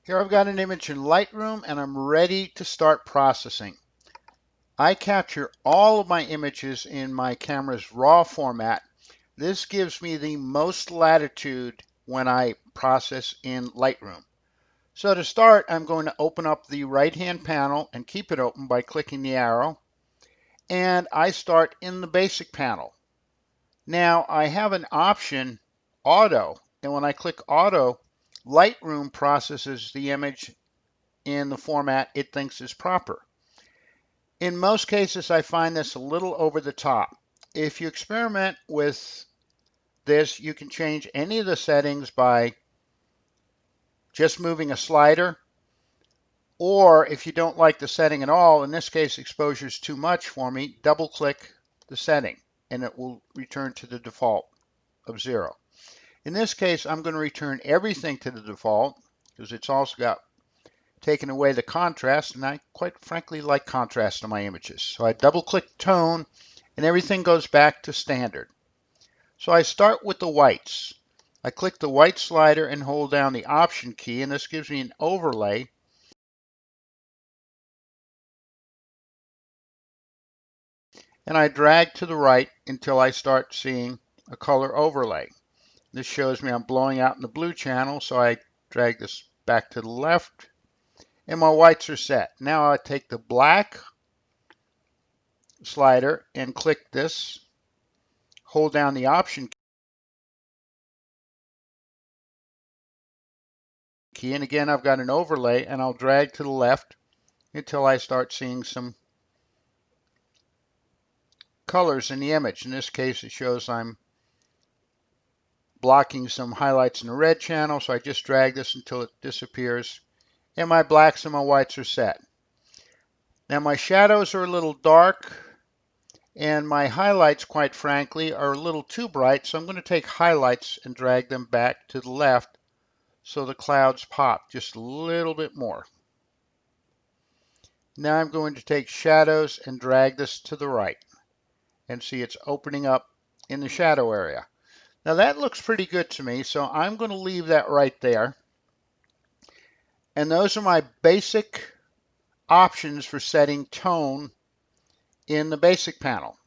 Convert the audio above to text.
Here I've got an image in Lightroom and I'm ready to start processing. I capture all of my images in my camera's RAW format. This gives me the most latitude when I process in Lightroom. So to start, I'm going to open up the right-hand panel and keep it open by clicking the arrow. And I start in the basic panel. Now I have an option, Auto, and when I click Auto, Lightroom processes the image in the format it thinks is proper. In most cases, I find this a little over the top. If you experiment with this, you can change any of the settings by just moving a slider, or if you don't like the setting at all, in this case exposure is too much for me, double click the setting and it will return to the default of 0. In this case, I'm going to return everything to the default because it's also got taken away the contrast, and I quite frankly like contrast in my images. So I double click tone and everything goes back to standard. So I start with the whites. I click the white slider and hold down the option key, and this gives me an overlay. And I drag to the right until I start seeing a color overlay. This shows me I'm blowing out in the blue channel, so I drag this back to the left and my whites are set. Now I take the black slider and click this, hold down the option key, and again I've got an overlay, and I'll drag to the left until I start seeing some colors in the image. In this case it shows I'm blocking some highlights in the red channel, so I just drag this until it disappears, and my blacks and my whites are set. Now my shadows are a little dark, and my highlights, quite frankly, are a little too bright, so I'm going to take highlights and drag them back to the left so the clouds pop just a little bit more. Now I'm going to take shadows and drag this to the right, and see it's opening up in the shadow area. Now that looks pretty good to me, so I'm going to leave that right there. And those are my basic options for setting tone in the basic panel.